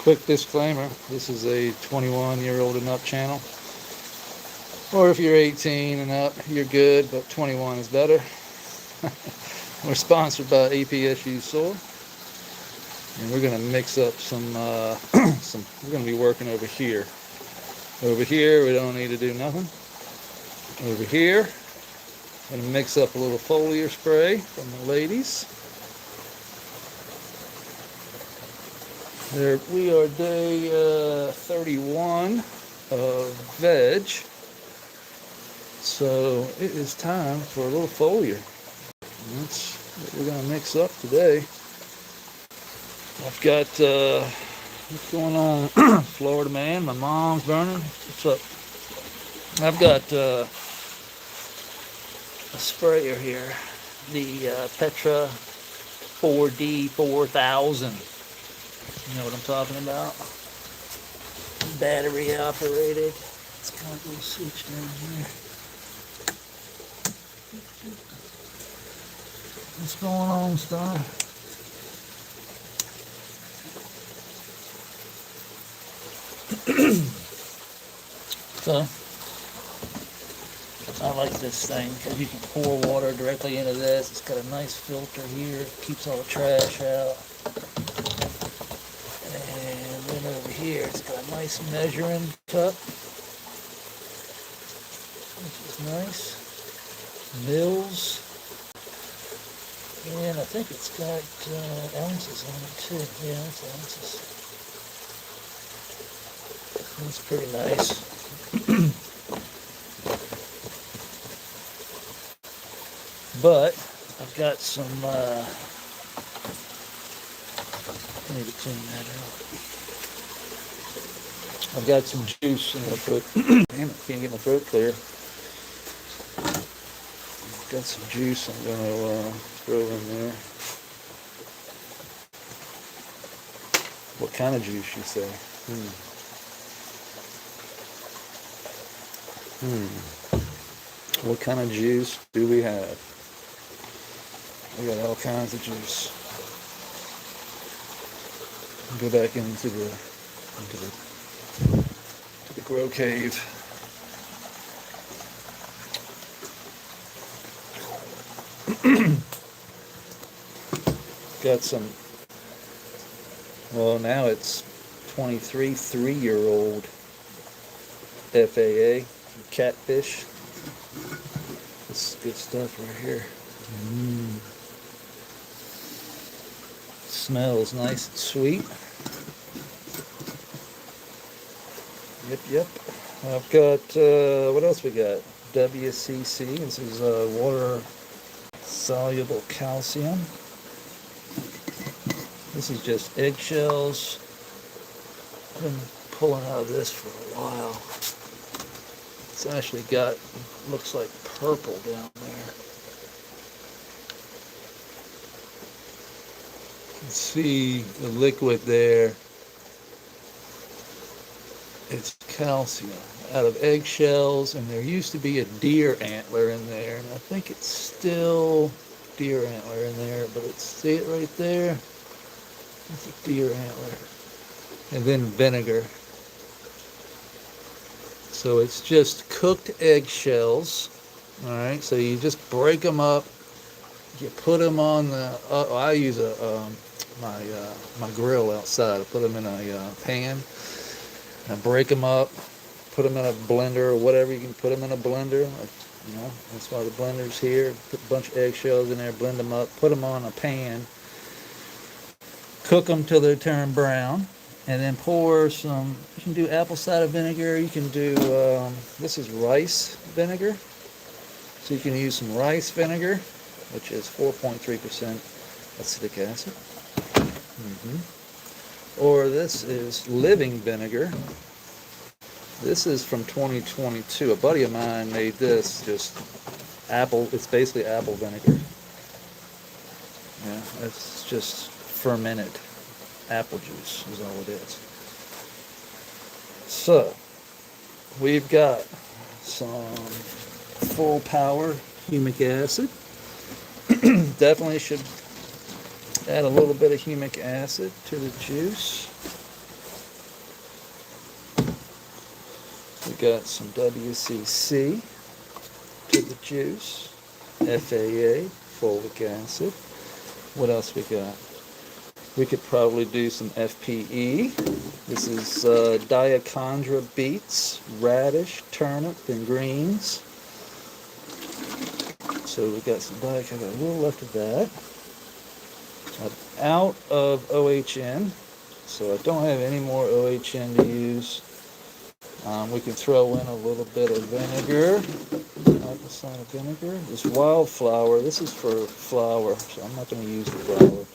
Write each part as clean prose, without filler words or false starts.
Quick disclaimer, this is a 21-year-old and up channel. Or if you're 18 and up, you're good, but 21 is better. We're sponsored by APSU Soil. And we're going to mix up some, we're going to be working over here. Over here, we don't need to do nothing. Over here, I'm going to mix up a little foliar spray from the ladies. There, we are day 31 of veg. So it is time for a little foliar. And that's what we're going to mix up today. I've got, what's going on? Florida man, my mom's burning. What's up? I've got a sprayer here, the Petra 4D 4000. You know what I'm talking about? Battery operated. It's got a little switch down here. What's going on, Star? So, I like this thing because you can pour water directly into this. It's got a nice filter here. Keeps all the trash out. And then over here, it's got a nice measuring cup, which is nice. Mils. And I think it's got ounces on it too. Yeah, it's ounces. That's pretty nice. But I've got some, I need to clean that out. I've got some juice I'm gonna put, damn it, can't get my throat clear. Got some juice I'm gonna throw in there. What kind of juice, you say? What kind of juice do we have? We got all kinds of juice. Go back into the grow cave. Got some, well, now it's 23 3-year-old FAA catfish. This is good stuff right here. Smells nice and sweet. Yep. I've got, what else we got? WCC. This is water soluble calcium. This is just eggshells. I've been pulling out of this for a while. It's actually got, looks like purple down there. You can see the liquid there. It's calcium out of eggshells, and there used to be a deer antler in there, and I think it's still deer antler in there, but it's, see it right there? It's a deer antler. And then vinegar. So it's just cooked eggshells. All right, so you just break them up. You put them on the, I use my grill outside. I put them in a pan. I break them up, put them in a blender or whatever. You can put them in a blender. You know, that's why the blender's here. Put a bunch of eggshells in there, blend them up, put them on a pan. Cook them till they turn brown, and then pour some, you can do apple cider vinegar, you can do, this is rice vinegar. So you can use some rice vinegar, which is 4.3% acetic acid. Or this is living vinegar. This is from 2022. A buddy of mine made this, just apple, it's basically apple vinegar. Yeah, it's just fermented apple juice is all it is. So we've got some full power humic acid. Definitely should add a little bit of humic acid to the juice. We got some WCC to the juice, FAA, folic acid. What else we got? We could probably do some FPE. This is diachondra beets, radish, turnip, and greens. So we got some diachondra, a little left of that. I'm out of OHN, so I don't have any more OHN to use. We can throw in a little bit of vinegar, apple cider vinegar. This wildflower, this is for flour, so I'm not going to use the flour.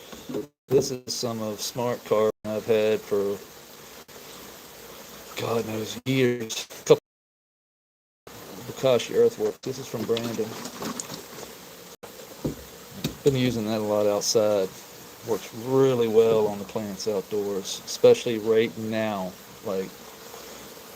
This is some of Smart Carbon I've had for, God knows, years. A couple of Bokashi Earthworks. This is from Brandon. Been using that a lot outside. Works really well on the plants outdoors, especially right now. Like,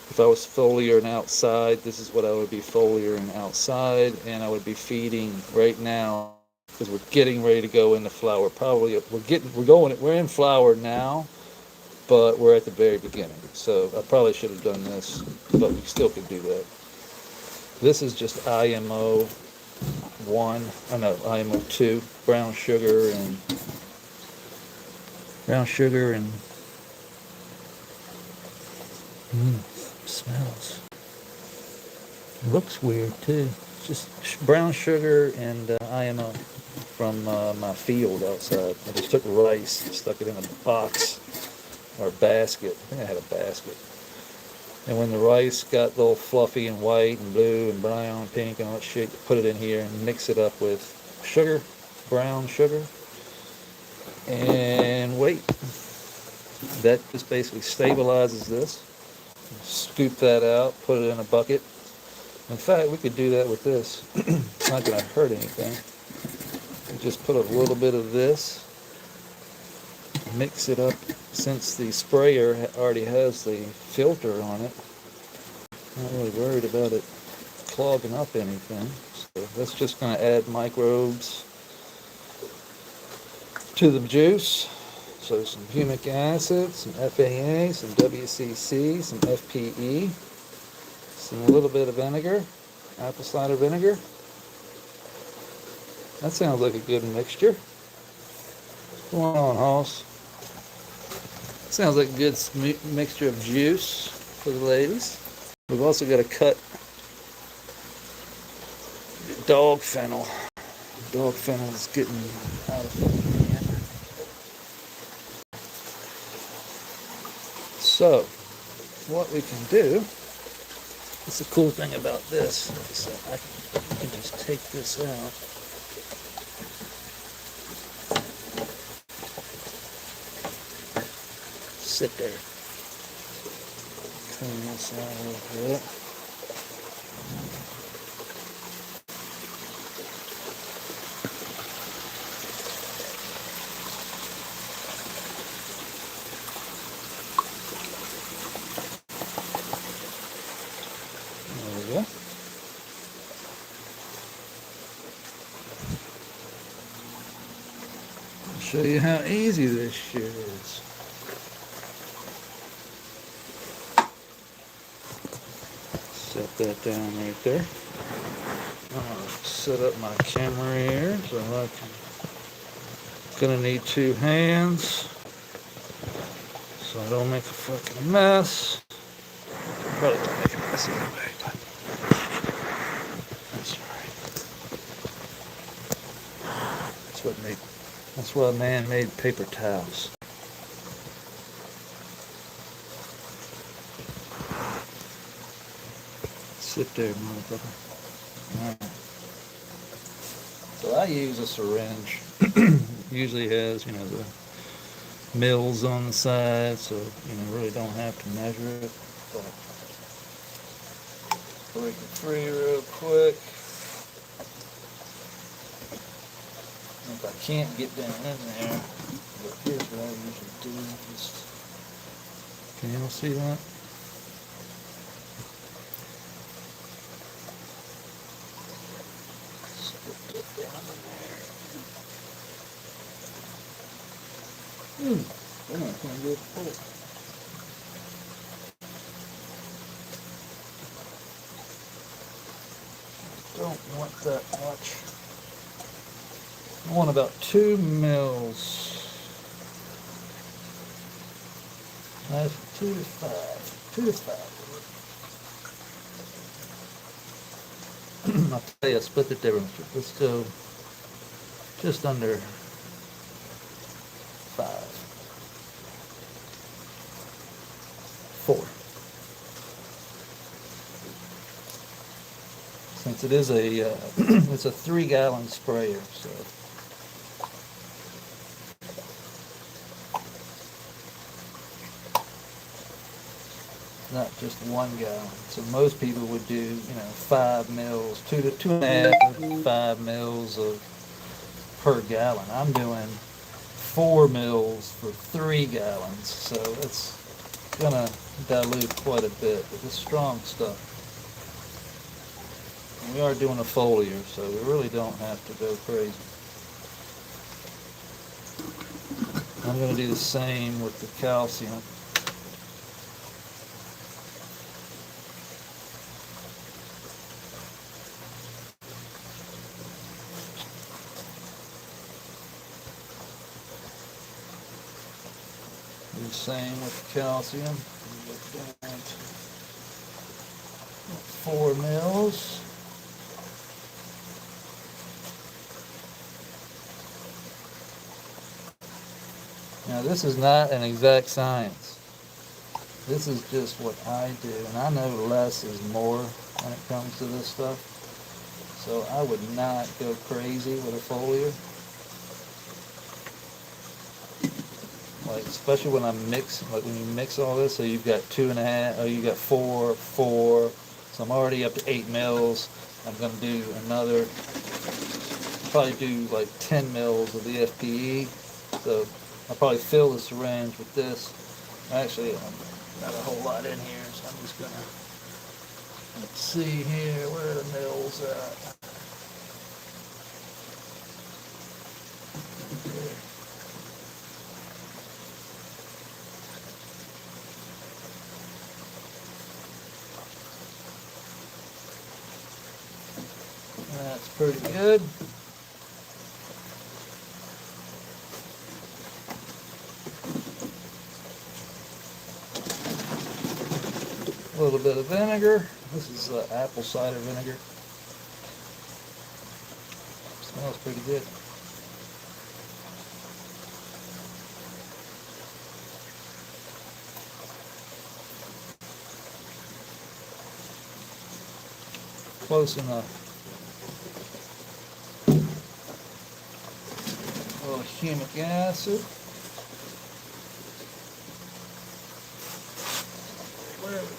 if I was foliaring outside, this is what I would be foliaring outside, and I would be feeding right now because we're getting ready to go into flower. Probably we're in flower now, but we're at the very beginning. So I probably should have done this, but we still could do that. This is just IMO 2, brown sugar and smells. Looks weird too. It's just brown sugar and IMO from my field outside. I just took rice and stuck it in a box or a basket. I think I had a basket. And when the rice got all fluffy and white and blue and brown and pink and all that shit, you put it in here and mix it up with sugar, brown sugar, and wait. That just basically stabilizes this. Scoop that out, put it in a bucket. In fact, we could do that with this. It's not going to hurt anything. Just put a little bit of this, mix it up. Since the sprayer already has the filter on it, I'm not really worried about it clogging up anything. So that's just going to add microbes to the juice. So some humic acid, some FAA, some WCC, some FPE, a little bit of vinegar, apple cider vinegar. That sounds like a good mixture. What's going on, Hoss? Sounds like a good mixture of juice for the ladies. We've also got to cut dog fennel. Dog fennel is getting out of hand. So, what we can do, it's the cool thing about this, is that I can just take this out. Sit there. Clean this out a little bit. There we go. I'll show you how easy this shit is. Set that down right there. I'm gonna set up my camera here so I can. Gonna need 2 hands so I don't make a fucking mess. Probably don't make a mess anyway, but that's alright. That's what man made paper towels. Sit there, motherfucker. Alright. So I use a syringe. Usually has, the mills on the side, so, really don't have to measure it. But break it free real quick. If I can't get down in there, but here's what I usually do. Can y'all see that? don't want that much. I want about 2 mils. That's 2 to 5. 2 to 5. I'll tell you, I split the difference. Let's go just under 5. 4. Since it is a, it's a 3-gallon sprayer, so. Not just 1 gallon. So most people would do, 5 mils, 2.5 to 5 mils of per gallon. I'm doing 4 mils for 3 gallons, so it's gonna dilute quite a bit, but it's strong stuff. And we are doing a foliar, so we really don't have to go crazy. I'm gonna do the same with the calcium. Do the same with the calcium. 4 mils. Now this is not an exact science. This is just what I do, and I know less is more when it comes to this stuff. So I would not go crazy with a foliar. Like, especially when I'm mixing, like when you mix all this, so you've got 2.5, or you got 4, 4, so I'm already up to 8 mils. I'm gonna do another, probably do like 10 mils of the FPE. So I'll probably fill the syringe with this. Actually, I've got a whole lot in here, so I'm just gonna, let's see here, where are the mils at? That's pretty good. A little bit of vinegar. This is apple cider vinegar. Smells pretty good. Close enough. A little humic acid. Where are we at?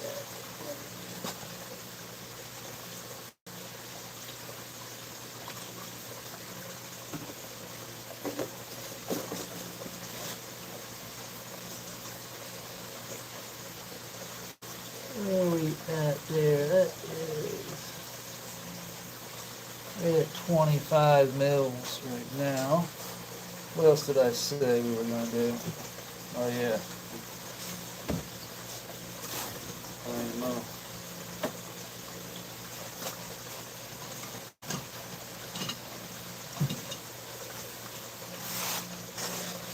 Where are we at there? That is, we're at 25 mils right now. What else did I say we were going to do? Oh yeah. IMO.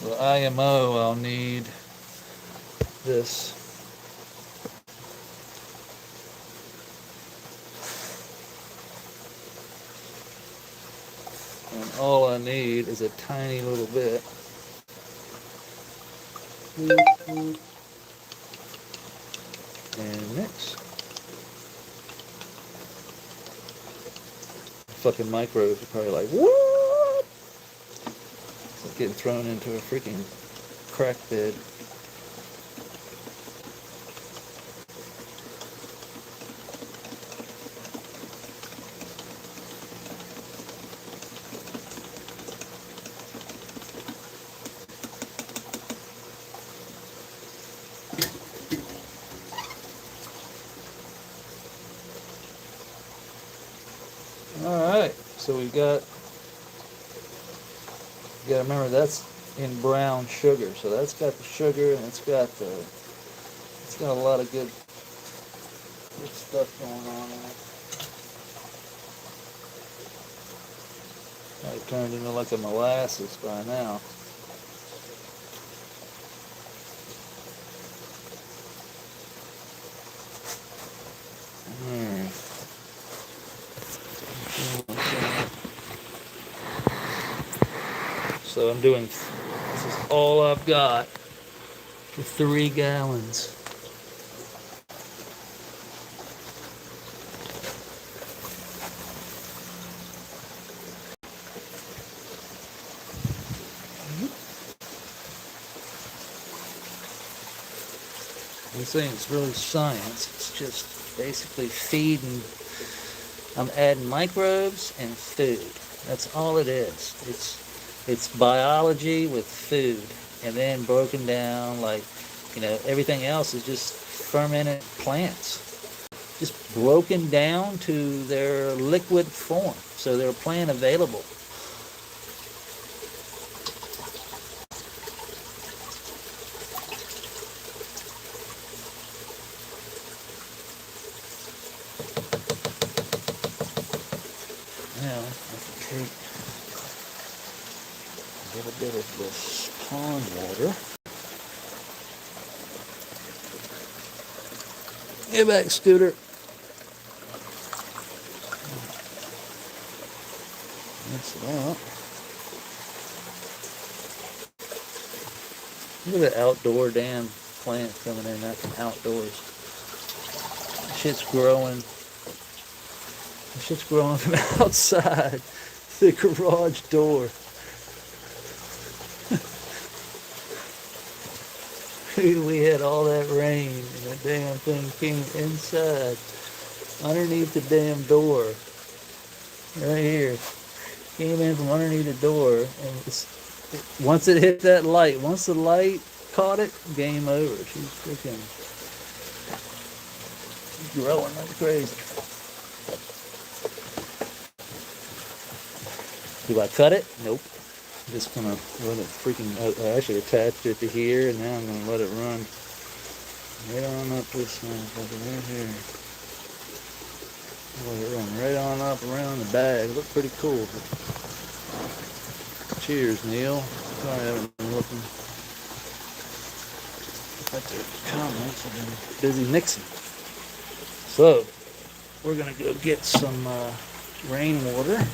So IMO, I'll need this. And all I need is a tiny little bit. And mix. Fucking microbes are probably like, what? It's like getting thrown into a freaking crack bed. Alright, so we got, you gotta remember that's in brown sugar, so that's got the sugar and it's got a lot of good stuff going on in it. It turned into like a molasses by now. Alright. So I'm doing, this is all I've got for 3 gallons. This ain't really science, it's just basically feeding. I'm adding microbes and food. That's all it is. It's biology with food, and then broken down like, everything else is just fermented plants, just broken down to their liquid form, so they're plant available. Now I can take a little bit of this pond water. Get back, Scooter. That's that. Look at the outdoor damn plant coming in that from outdoors. Shit's growing. The shit's growing from outside the garage door. We had all that rain and that damn thing came inside, underneath the damn door. Right here. Came in from underneath the door, and once it hit that light, once the light caught it, game over. She's growing like crazy. Do I cut it? Nope. I'm just gonna let it I actually attached it to here, and now I'm gonna let it run right on up this motherfucker right here. Let it run right on up around the bag. Look pretty cool. Cheers, Neil. Sorry I haven't been looking at the comments. I've been busy mixing. So, we're gonna go get some rainwater.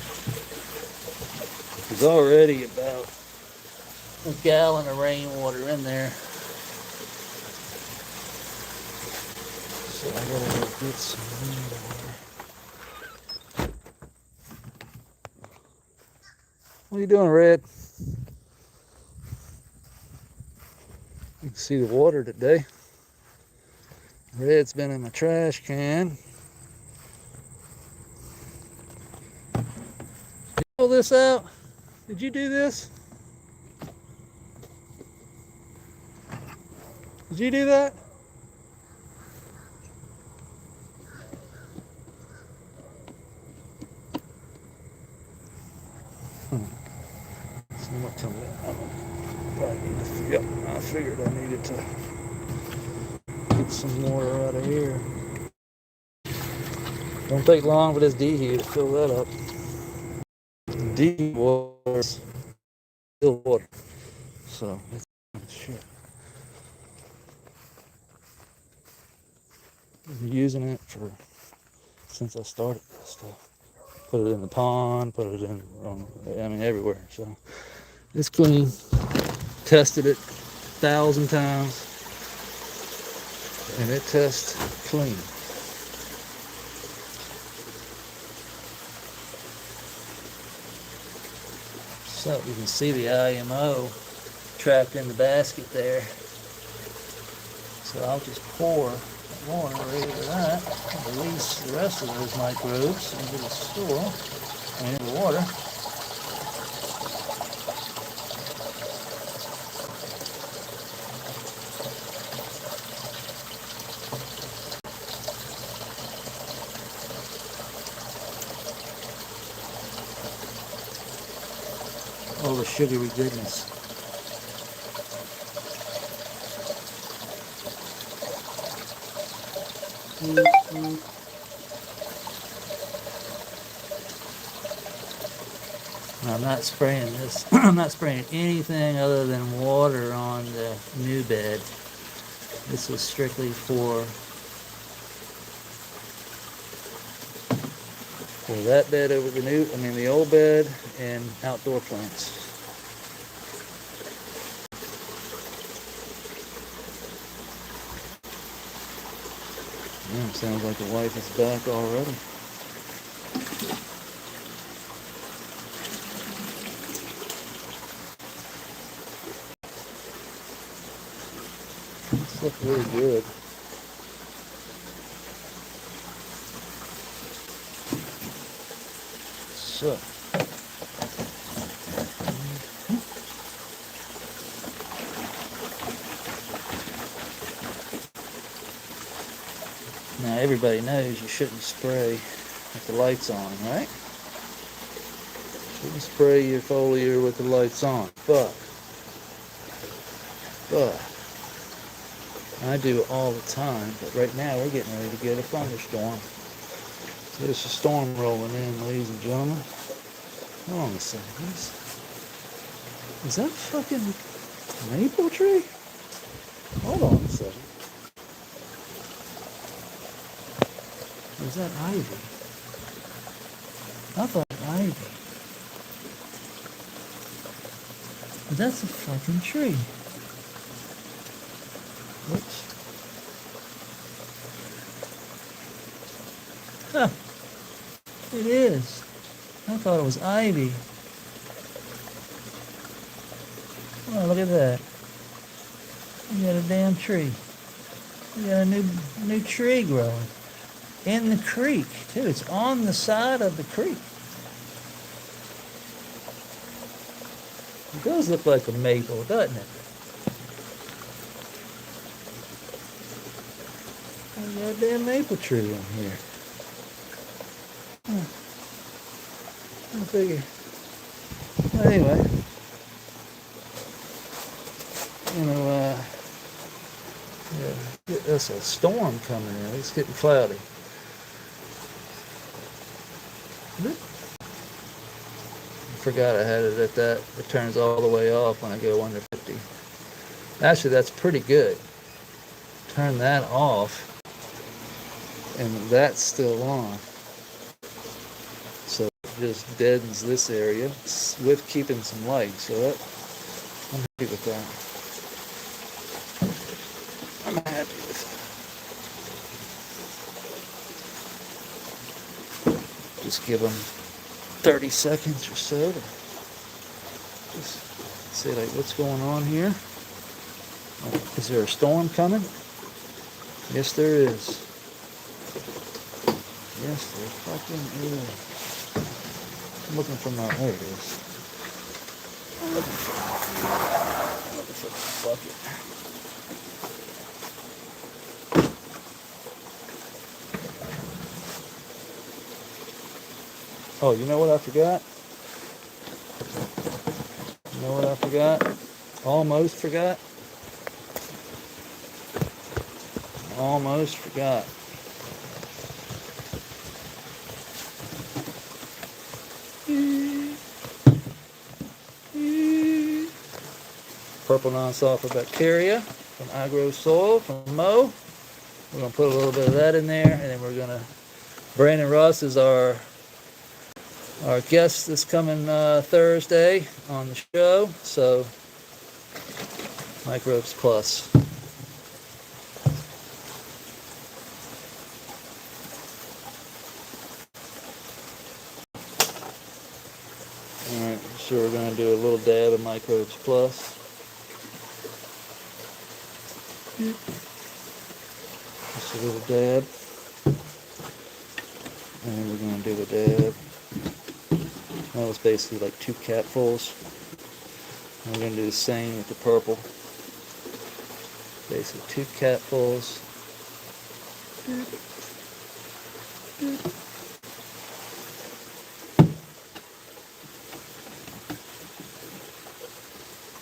There's already about a gallon of rainwater in there. So I gotta go get some rainwater. What are you doing, Red? You can see the water today. Red's been in my trash can. Did you pull this out? Did you do this? Did you do that? Somewhat coming in. Yep, I figured I needed to get some water out of here. Don't take long for this dehu to fill that up. Dehu water is still water, so it's shit. I've been using it since I started this stuff. Put it in the pond, put it in, everywhere. So it's clean. Tested it 1,000 times, and it tests clean. So you can see the IMO trapped in the basket there. So I'll just pour water right over that, release the rest of those microbes into the soil and into the water. All the sugary goodness. I'm not spraying this. I'm not spraying anything other than water on the new bed. This is strictly for that bed over the old bed and outdoor plants. Yeah, sounds like the wife is back already. This looks really good. So, now everybody knows you shouldn't spray with the lights on, right? Shouldn't spray your foliar with the lights on, but I do it all the time. But right now we're getting ready to get a thunderstorm. There's a storm rolling in, ladies and gentlemen. Hold on a second. Is that a fucking maple tree? Hold on a second. Or is that ivy? I thought ivy. But that's a fucking tree. Whoops. Huh. It is. I thought it was ivy. Oh, look at that. You got a damn tree. You got a new tree growing. In the creek, too. It's on the side of the creek. It does look like a maple, doesn't it? I got a damn maple tree in here. I figure. Well, anyway, there's a storm coming in. It's getting cloudy. I forgot I had it at that. It turns all the way off when I go under 50. Actually, that's pretty good. Turn that off, and that's still on. So it just deadens this area with keeping some light. So I'm happy with that. I'm happy with it. Just give them 30 seconds or so to just say, like, what's going on here? Is there a storm coming? Yes, there is. Yes, there fucking is. I'm looking for my, there it is. I'm looking for the bucket. Oh, you know what I forgot? You know what I forgot? Almost forgot. Almost forgot. Purple non-sulfur bacteria from Agro Soil from Mo. We're gonna put a little bit of that in there, and then we're gonna. Brandon Ross is our guest this coming Thursday on the show. So Microbes Plus. Alright, so we're going to do a little dab of Microbes Plus. Just a little dab. And we're going to do a dab. That was basically like 2 capfuls. And we're going to do the same with the purple. Basically 2 capfuls.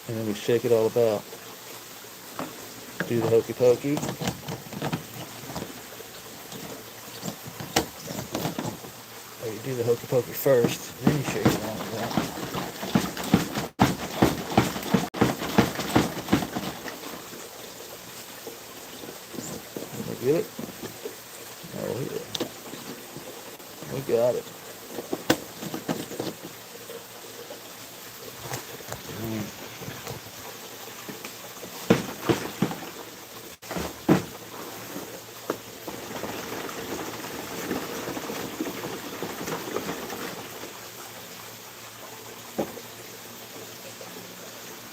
And then we shake it all about. Do the hokey pokey. Or you do the hokey pokey first, then you shake it all about. Get it? Oh, yeah. We got it.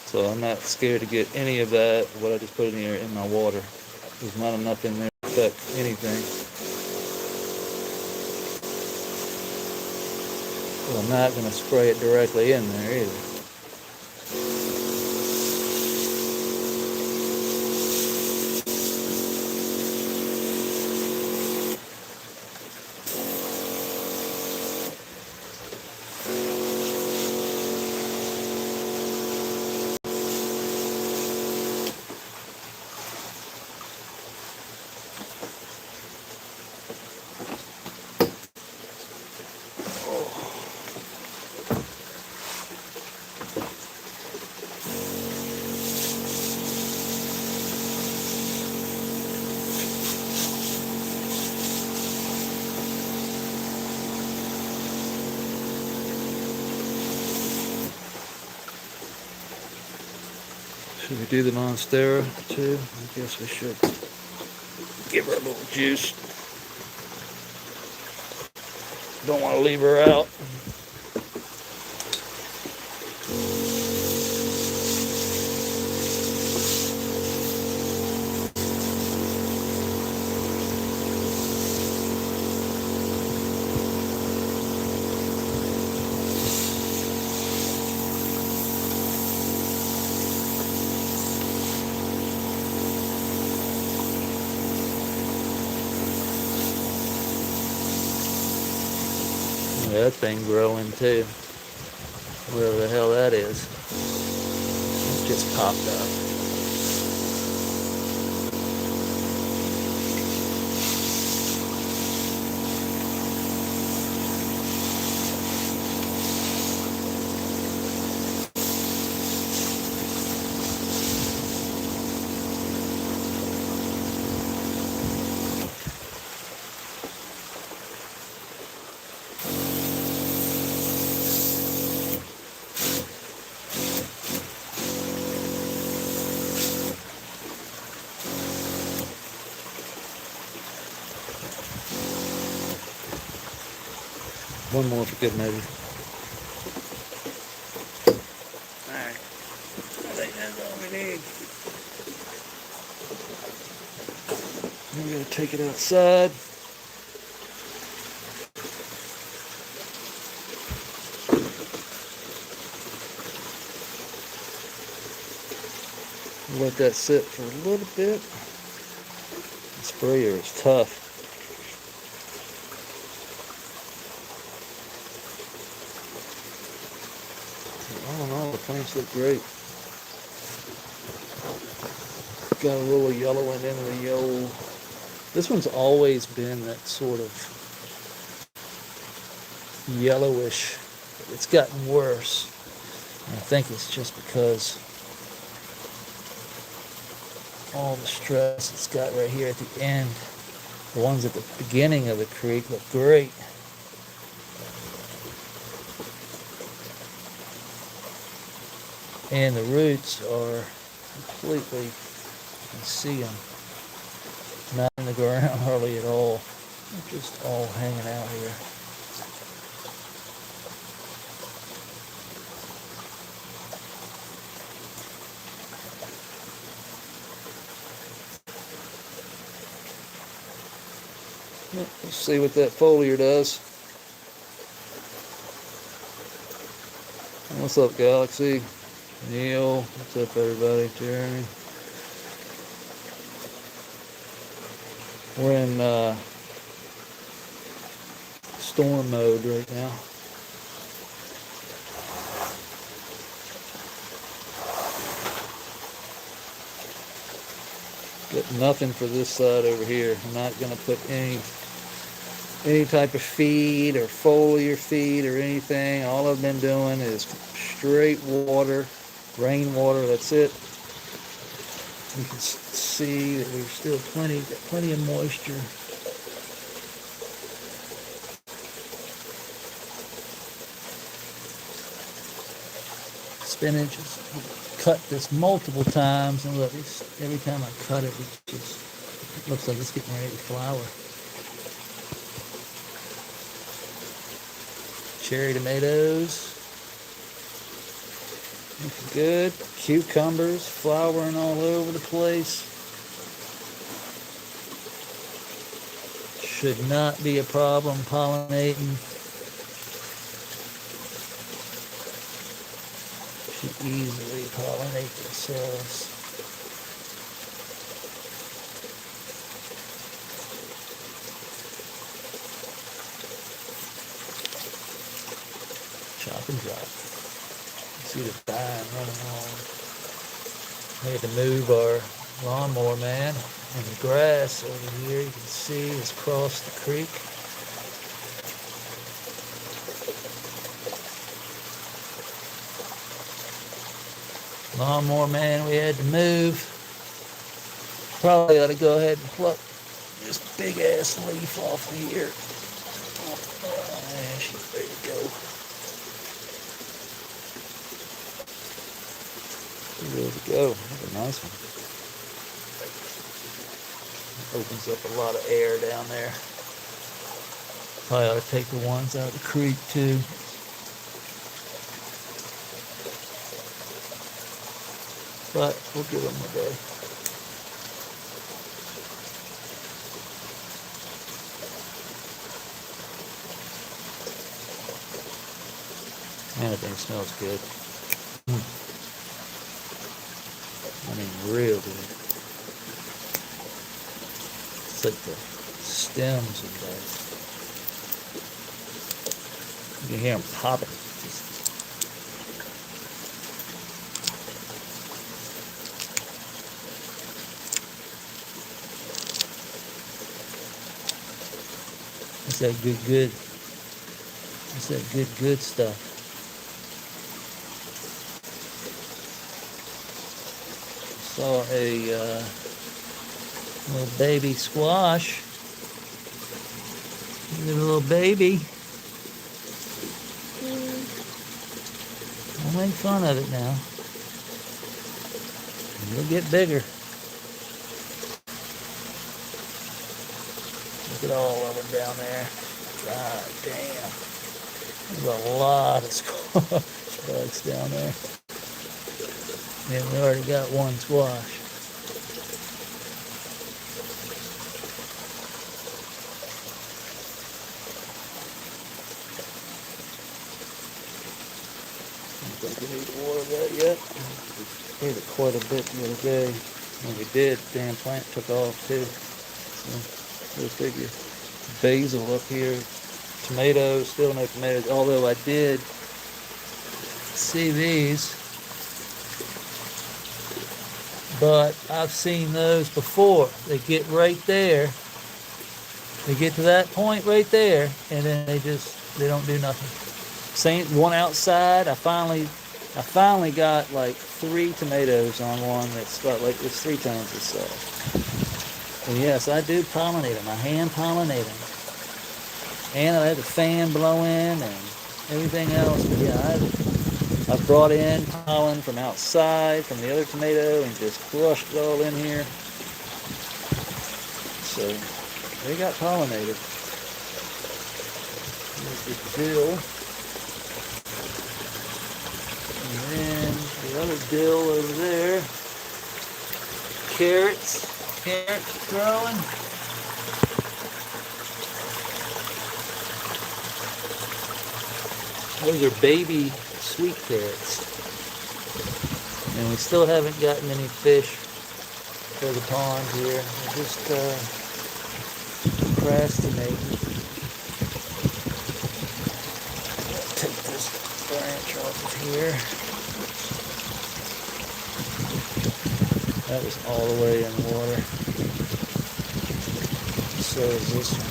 So I'm not scared to get any of that, what I just put in here, in my water. There's not enough in there to affect anything. But I'm not going to spray it directly in there either. Should we do the Monstera too? I guess we should. Give her a little juice. Don't want to leave her out. Yeah, that thing growing too. Whatever the hell that is. It just popped up. One more for good measure. Alright. I think that's all we need. We're going to take it outside. Let that sit for a little bit. The sprayer is tough. All in all, the plants look great. Got a little yellowing in the old. This one's always been that sort of yellowish. It's gotten worse. And I think it's just because all the stress it's got right here at the end. The ones at the beginning of the creek look great. And the roots are completely, you can see them, not in the ground hardly at all. They're just all hanging out here. Let's see what that foliar does. What's up, Galaxy? Neil, what's up, everybody? Jeremy. We're in storm mode right now. Got nothing for this side over here. I'm not going to put any type of feed or foliar feed or anything. All I've been doing is straight water, rainwater, that's it. You can see that there's still plenty of moisture. Spinach is cut this multiple times, and look, every time I cut it, it looks like it's getting ready to flower. Cherry tomatoes, looking good. Cucumbers flowering all over the place. Should not be a problem pollinating. Should easily pollinate themselves. Chop and drop. See the vine running along. We had to move our lawnmower, man, and the grass over here, you can see, has crossed the creek. Lawnmower, man, we had to move. Probably ought to go ahead and pluck this big ass leaf off of here. Oh, man, she's ready to go. Ready to go. That's a nice one. Opens up a lot of air down there. Probably ought to take the ones out of the creek too. But we'll give them a day. Man, that thing smells good. I mean, real good. It's like the stems of that. You can hear them popping. It's that good. It's that good stuff. Saw a little baby squash. Little baby. Don't make fun of it now. It'll get bigger. Look at all of them down there. God damn. There's a lot of squash bugs down there. And we already got one squash. I don't think we need to water that yet. We did it quite a bit the other day. When we did, the damn plant took off too. So, go figure. Basil up here. Tomatoes, still no tomatoes. Although I did see these. But I've seen those before. They get right there. They get to that point right there, and then they don't do nothing. Same one outside. I finally got like 3 tomatoes on one that's got like it's 3 times the size. And yes, I do pollinate them. I hand pollinate them, and I have the fan blow in and everything else. But yeah, I've brought in pollen from outside, from the other tomato, and just crushed it all in here. So they got pollinated. Here's the dill. And then the other dill over there. Carrots. Carrots growing. Those are baby sweet carrots. And we still haven't gotten any fish for the pond here. We're just procrastinating. Take this branch off of here. That was all the way in the water. So is this one.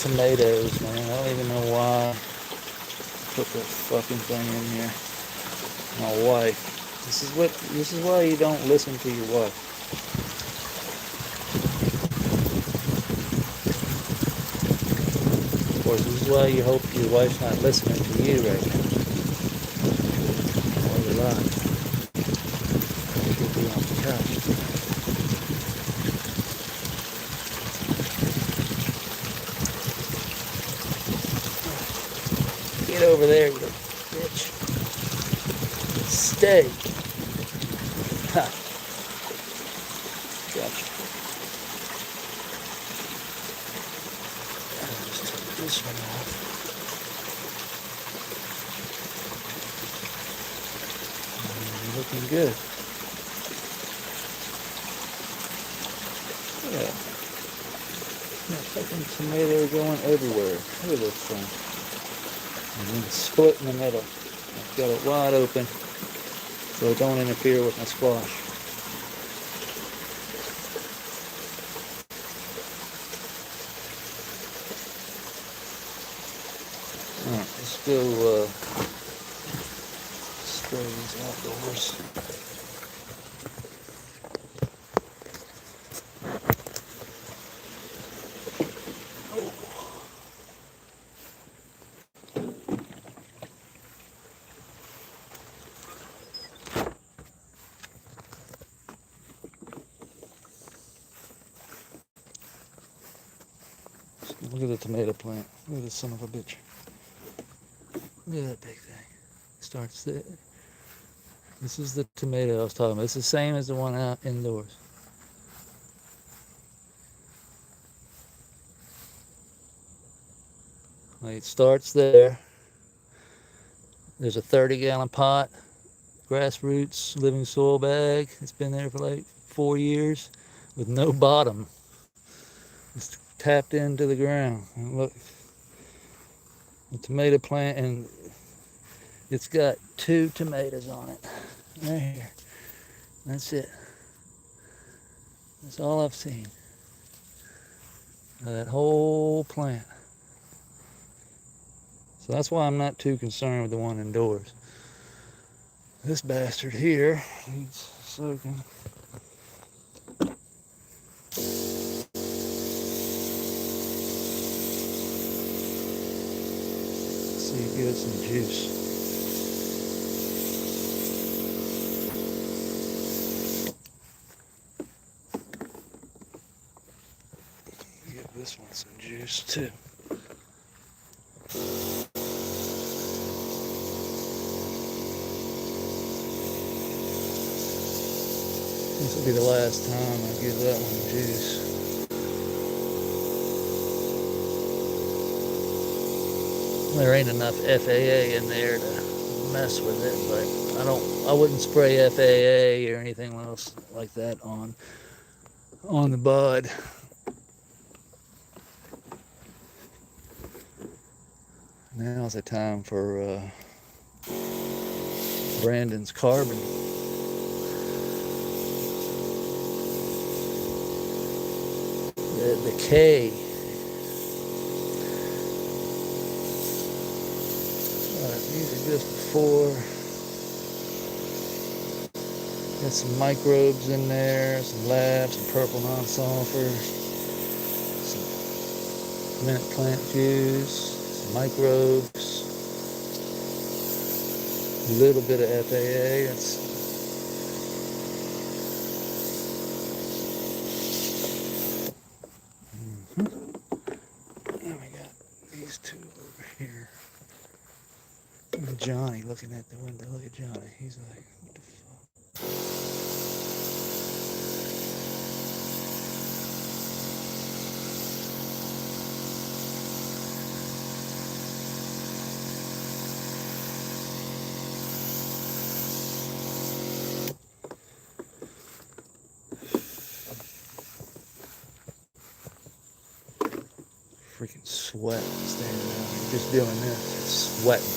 tomatoes, man. I don't even know why I put the fucking thing in here. My wife. This is why you don't listen to your wife. Of course, this is why you hope your wife's not listening to you right now. Or your life. She'll be on the couch. Get over there, you bitch. Stay. Ha. Gotcha. I'll just take this one off. Looking good. Yeah. That fucking tomato going everywhere. Look at this thing. And then split in the middle. I've got it wide open so it don't interfere with my squash. Alright, let's go spray these outdoors. Look at the tomato plant. Look at this son of a bitch. Look at that big thing. Starts there. This is the tomato I was talking about. It's the same as the one out indoors. Like it starts there. There's a 30-gallon pot, grassroots living soil bag. It's been there for like 4 years with no bottom. It's tapped into the ground. And look, the tomato plant, and it's got 2 tomatoes on it. Right here. That's it. That's all I've seen. That whole plant. So that's why I'm not too concerned with the one indoors. This bastard here needs soaking. See if you get some juice. Give this one some juice too. This will be the last time I give that one juice. There ain't enough FAA in there to mess with it, but I wouldn't spray FAA or anything else like that on the bud. Now's the time for Brandon's carbon. The K. These are just before. Got some microbes in there, some labs, some purple non-sulfur, some mint plant juice, some microbes, a little bit of FAA. That's And we got these 2 over here. Johnny looking at the window. Look at Johnny. He's like, what the fuck? Freaking sweating standing down here. Just doing this. Just sweating.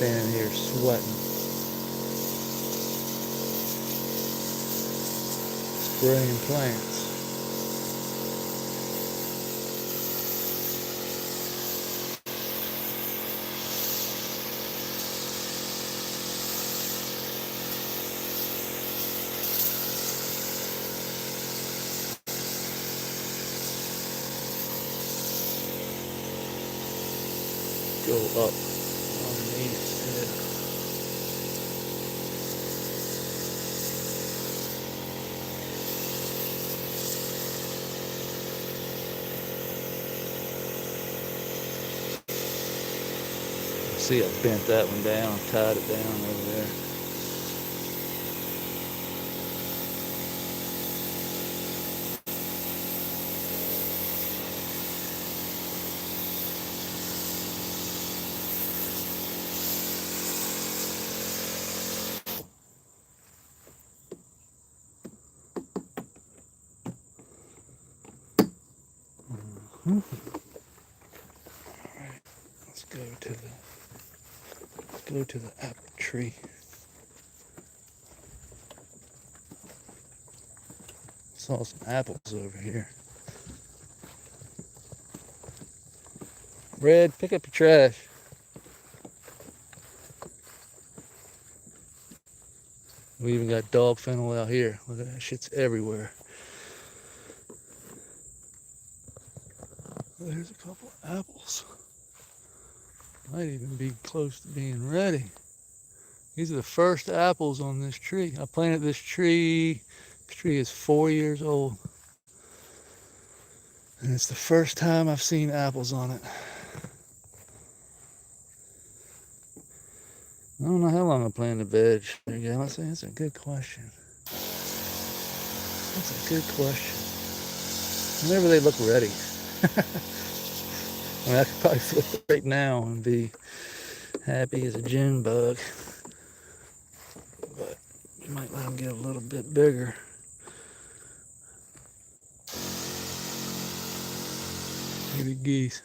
Standing here sweating. Spraying plants. go up underneath. Yeah. See, I bent that one down, tied it down over there. All right, let's go to the apple tree. Saw some apples over here. Red, pick up your trash. We even got dog fennel out here. Look at that, shit's everywhere. There's a couple of apples. Might even be close to being ready. These are the first apples on this tree. I planted this tree. This tree is 4 years old. And it's the first time I've seen apples on it. I don't know how long I plan to veg. There you go. That's a good question. That's a good question. Whenever they look ready. I mean, I could probably flip it right now and be happy as a June bug. But you might let them get a little bit bigger. Maybe geese.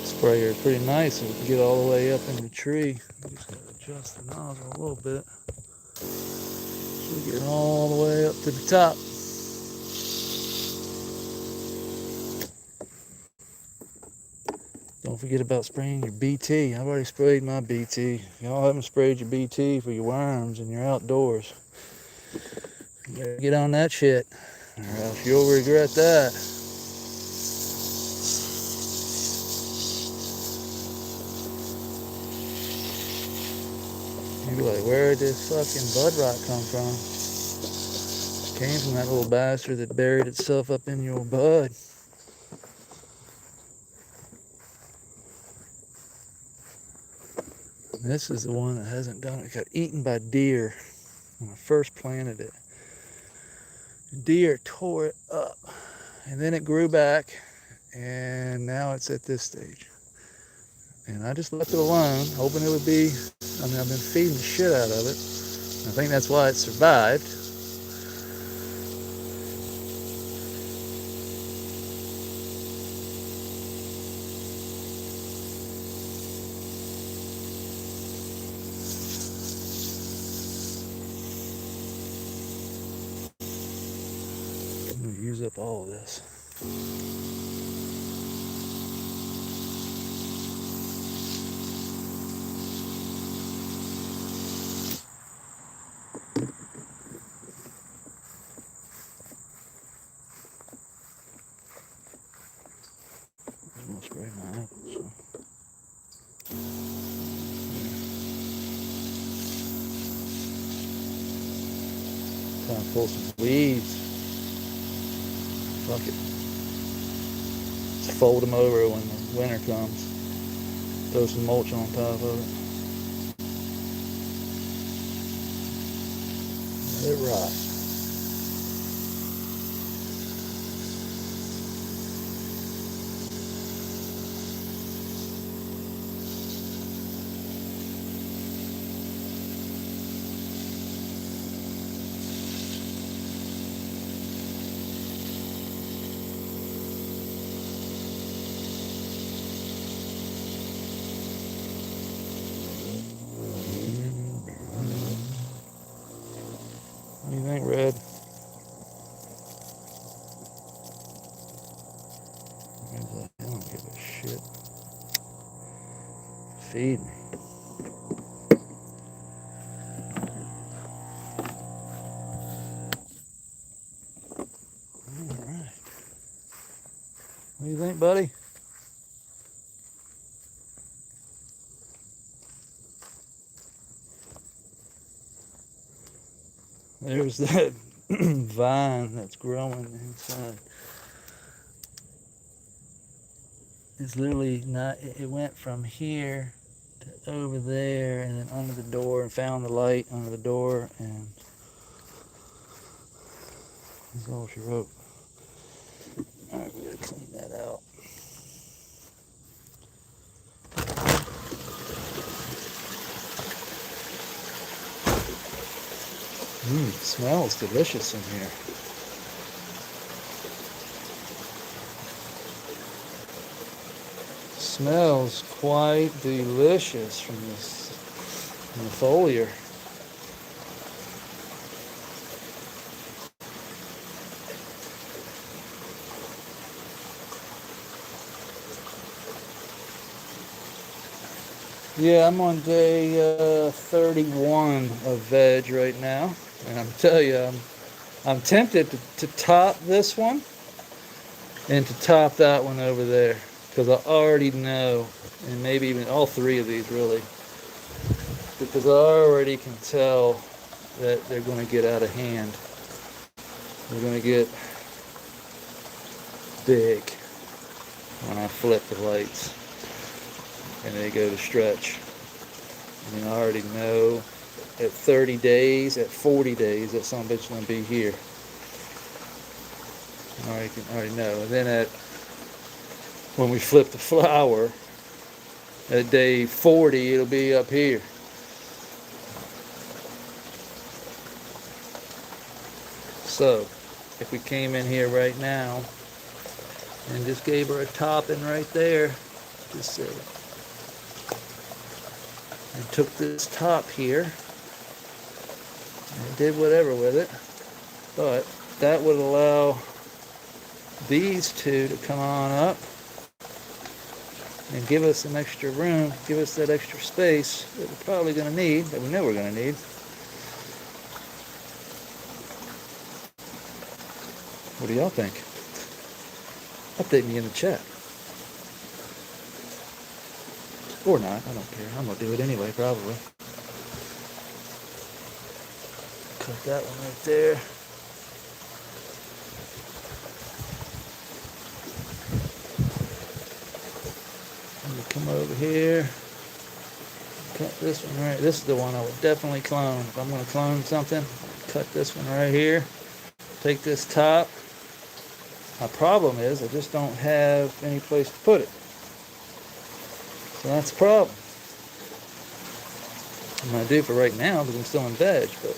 Sprayer is pretty nice, so we can get all the way up in the tree. I'm just going to adjust the nozzle a little bit. So we get all the way up to the top. Don't forget about spraying your BT. I've already sprayed my BT. If y'all haven't sprayed your BT for your worms and your outdoors, you better get on that shit, or else you'll regret that. You'd be like, where did this fucking bud rot come from? It came from that little bastard that buried itself up in your bud. This is the one that hasn't done it. It got eaten by deer when I first planted it. Deer tore it up, and then it grew back, and now it's at this stage. And I just left it alone, hoping it would be, I mean, I've been feeding the shit out of it. I think that's why it survived. I'm going to use up all of this. I'm going to spray my apples. Trying to pull some weeds. Fuck it. Just fold them over when the winter comes. Throw some mulch on top of it. Let it rot. do you think, Red? I don't give a shit. Feed me. All right. What do you think, buddy? There's that vine that's growing inside. It's literally not, it went from here to over there and then under the door and found the light under the door, and that's all she wrote. Alright, we gotta clean that out. Smells delicious in here. Smells quite delicious from the foliar. Yeah, I'm on day 31 of veg right now, and I'm telling you, I'm tempted to top this one and to top that one over there, because I already know, and maybe even all three of these really, because I already can tell that they're going to get out of hand. They're going to get big when I flip the lights and they go to stretch. I mean, I already know at 30 days, at 40 days, that some bitch is going to be here. I already know. And then when we flip the flower, at day 40, it'll be up here. So, if we came in here right now and just gave her a topping right there, just say, and took this top here and did whatever with it, but that would allow these two to come on up and give us some extra room, give us that extra space that we're probably going to need, that we know we're going to need. What do y'all think? Update me in the chat. Or not, I don't care. I'm going to do it anyway, probably. Cut that one right there. I'm going to come over here. Cut this one right. This is the one I would definitely clone. If I'm going to clone something, cut this one right here. Take this top. My problem is I just don't have any place to put it. So that's the problem. I'm going to do for right now because I'm still in veg, but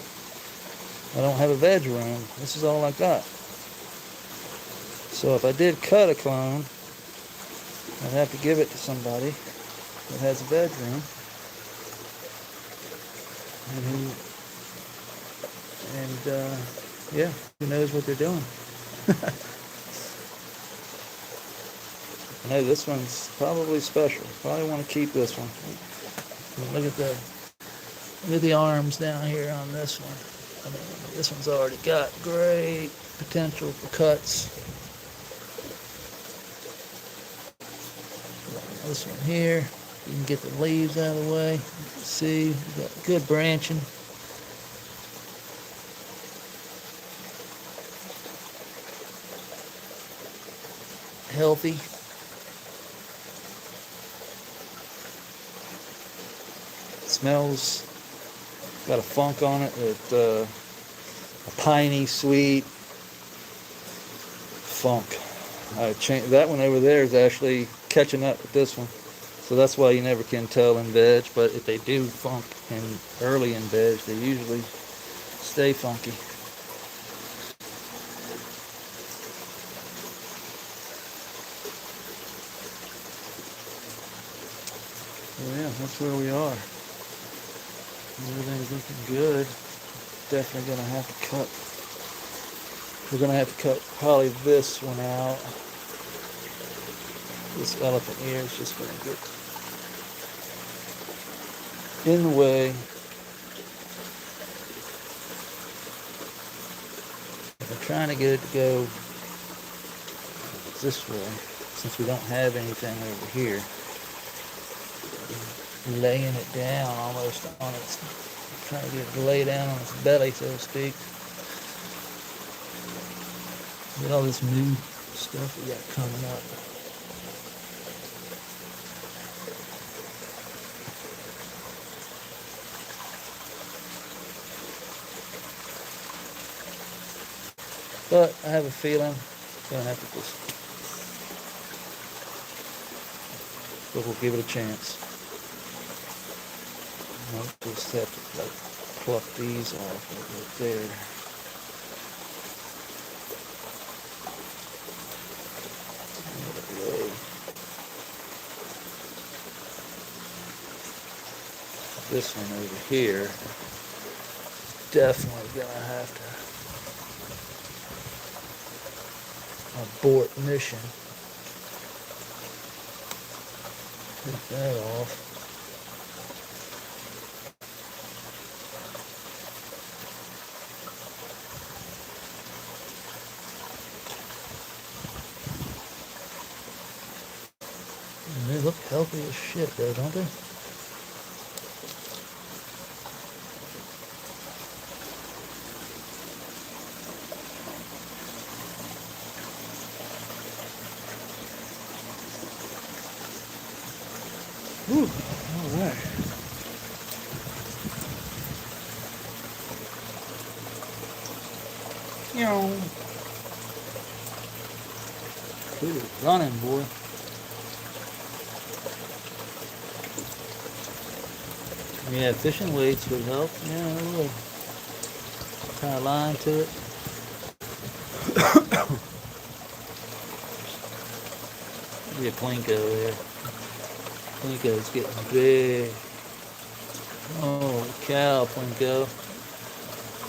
I don't have a veg room. This is all I got. So if I did cut a clone, I'd have to give it to somebody that has a veg room. And yeah, who knows what they're doing. I know this one's probably special. Probably want to keep this one. Look at the arms down here on this one. I mean, this one's already got great potential for cuts. This one here, you can get the leaves out of the way. You can see, we've got good branching. Healthy. Smells, got a funk on it, a piney, sweet funk. That one over there is actually catching up with this one, so that's why you never can tell in veg. But if they do funk early in veg, they usually stay funky. So yeah, that's where we are. Everything's looking good. definitely gonna have to cut. We're gonna have to cut probably this one out. This elephant ear is just gonna get in the way. I'm trying to get it to go this way, since we don't have anything over here. Laying it down almost on its, trying to get it to lay down on its belly, so to speak. Get all this new stuff we got coming up. But I have a feeling I'm gonna have to just, but we'll give it a chance. I'll just have to like pluck these off right there. This one over here, definitely gonna have to abort mission. Take that off. And they look healthy as shit though, don't they? Whew, all right. Good running, boy. Yeah, fishing weights would help. Yeah, it would. Tie a line to it. Be a plinko there. Plinko's getting big. Oh, cow, Plinko.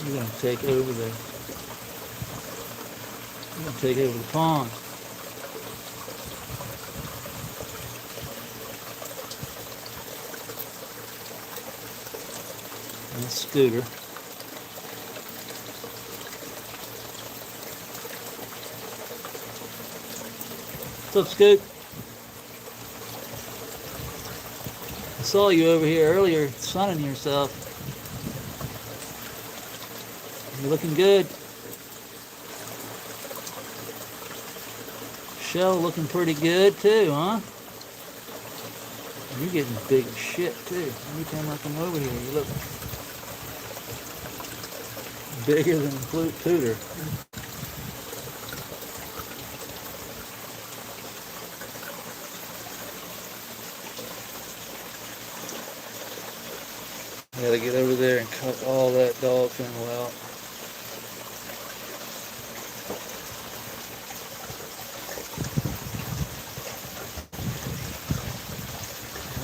You're gonna take over the. You're gonna take over the pond. And Scooter. What's up, Scoot? I saw you over here earlier sunning yourself. You're looking good. Shell looking pretty good too, huh? You're getting big as shit too. Every time I come over here, you look bigger than a Tudor. Gotta get over there and cut all that dog kennel out.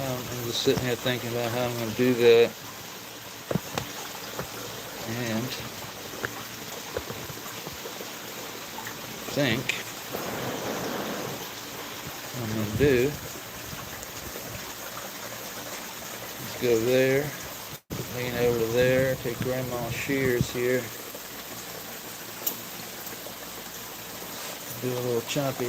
I'm just sitting here thinking about how I'm going to do that. And I think what I'm going to do is go there, lean over to there, take Grandma's shears here, do a little choppy.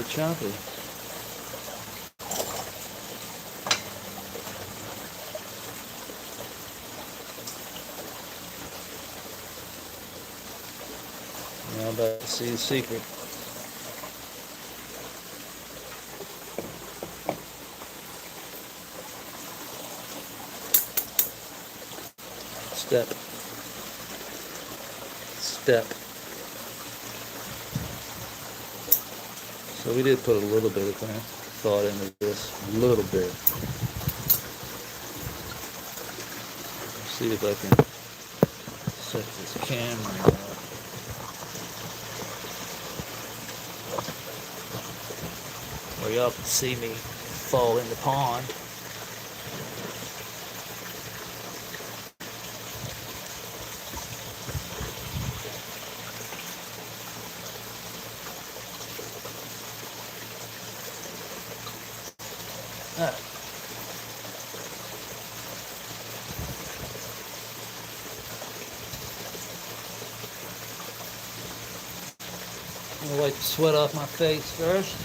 Now I'm about to see the secret. Step. So we did put a little bit of thought into this, a little bit. Let's see if I can set this camera up. Where y'all can see me fall in the pond. I'll wipe the sweat off my face first.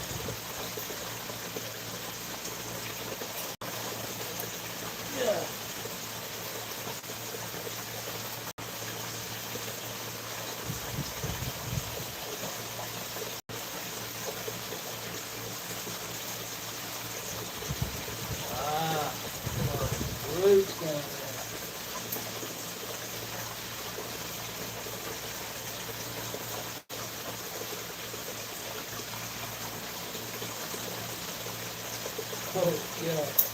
Yeah. Ah, roots down there. Oh, yeah.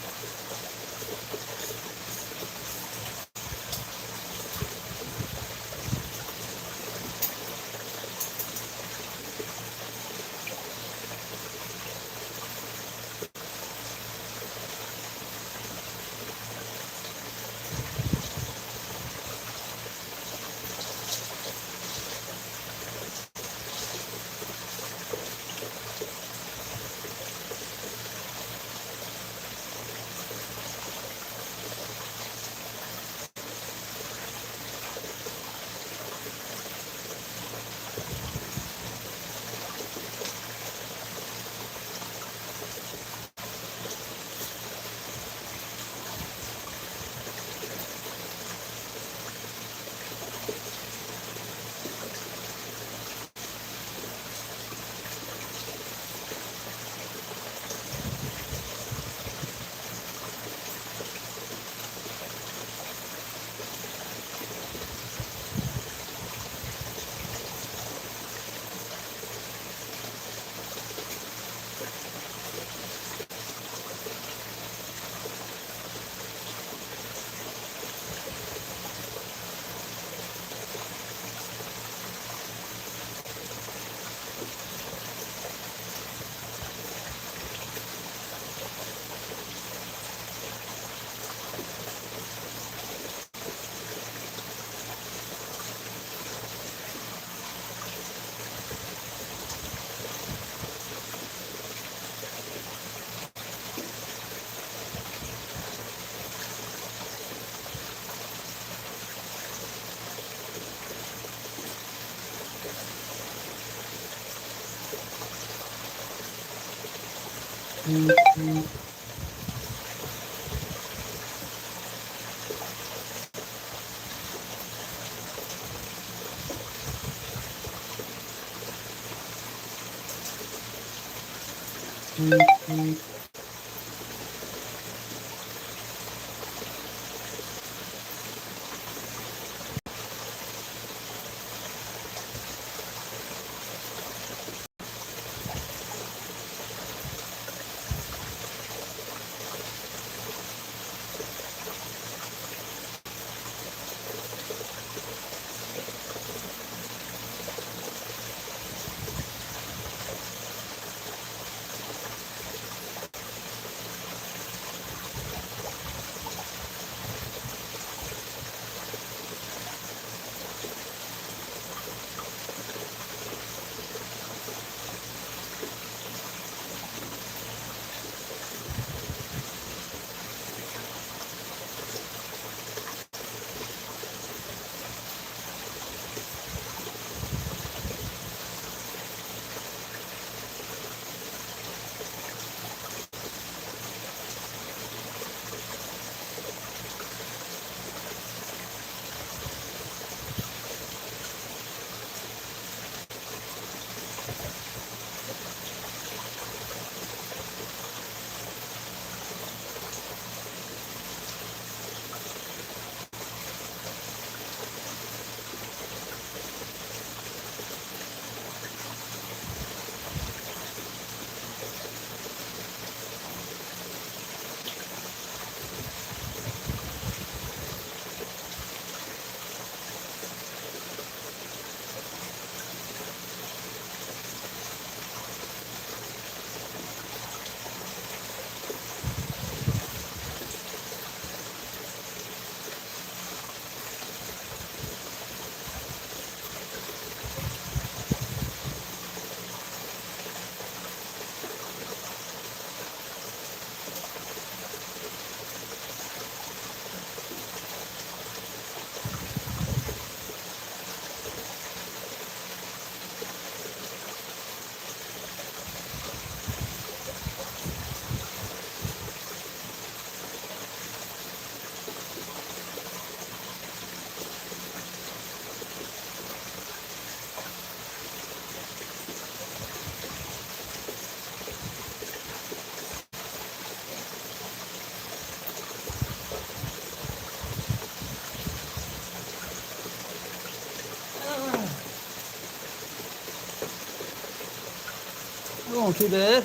Going too bad.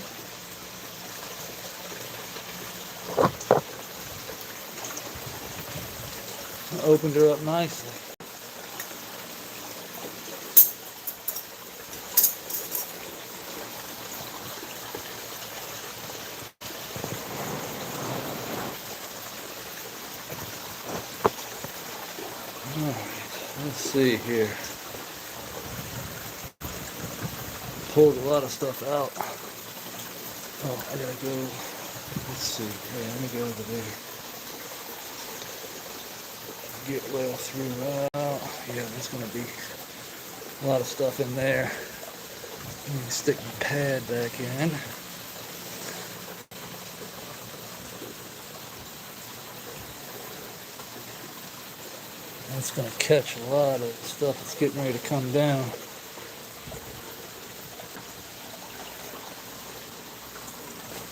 I opened her up nicely. Alright, let's see here. Pulled a lot of stuff out. Oh, I gotta go. Let's see. Hey, let me go over there. Get well through out. Yeah, there's gonna be a lot of stuff in there. Let me stick my pad back in. That's gonna catch a lot of stuff that's getting ready to come down.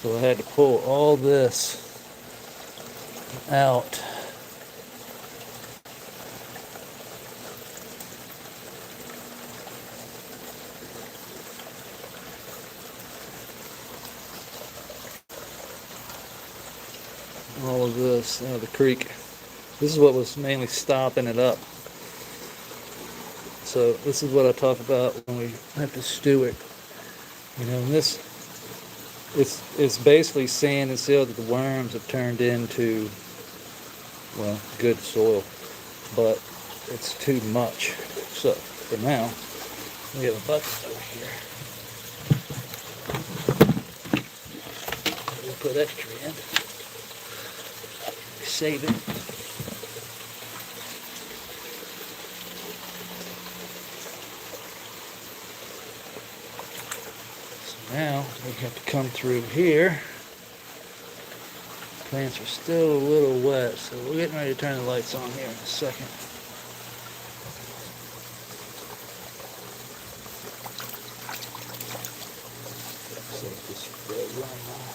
So I had to pull all this out. All of this, the creek. This is what was mainly stopping it up. So this is what I talk about when we have to stew it. You know, and this, it's basically sand and silt that the worms have turned into, well, good soil, but it's too much. So for now, we have a bucket over here. We'll put extra in. Save it. So now we have to come through here. Plants are still a little wet, so we're getting ready to turn the lights on here in a second. So this red run now.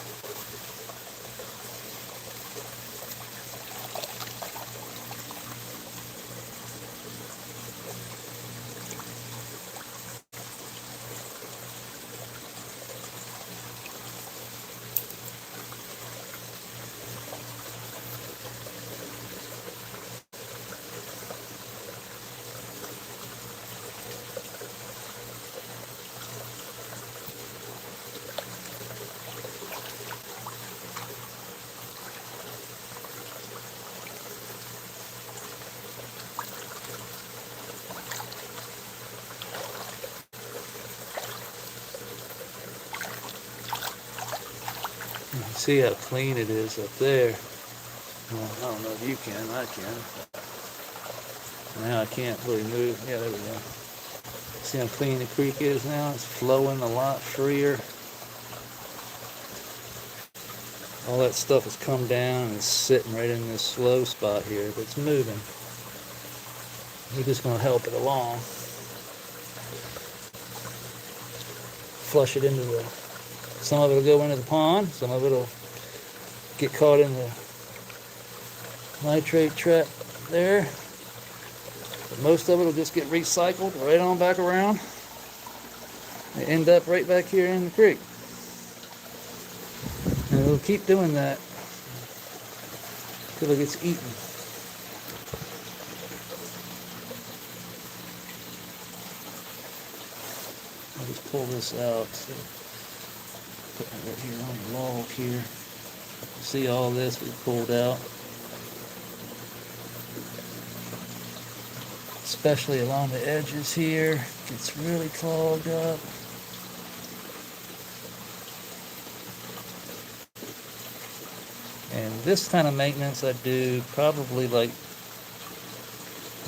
You can see how clean it is up there. Well, I don't know if you can, I can. Now I can't really move. Yeah, there we go. See how clean the creek is now? It's flowing a lot freer. All that stuff has come down and is sitting right in this slow spot here, but it's moving. We're just going to help it along. Flush it into the, some of it will go into the pond, some of it will get caught in the nitrate trap there. But most of it will just get recycled right on back around. They end up right back here in the creek. And it'll keep doing that until it gets eaten. I'll just pull this out. So put it right here on the log here. See all this we pulled out. Especially along the edges here. Gets really clogged up. And this kind of maintenance I do probably like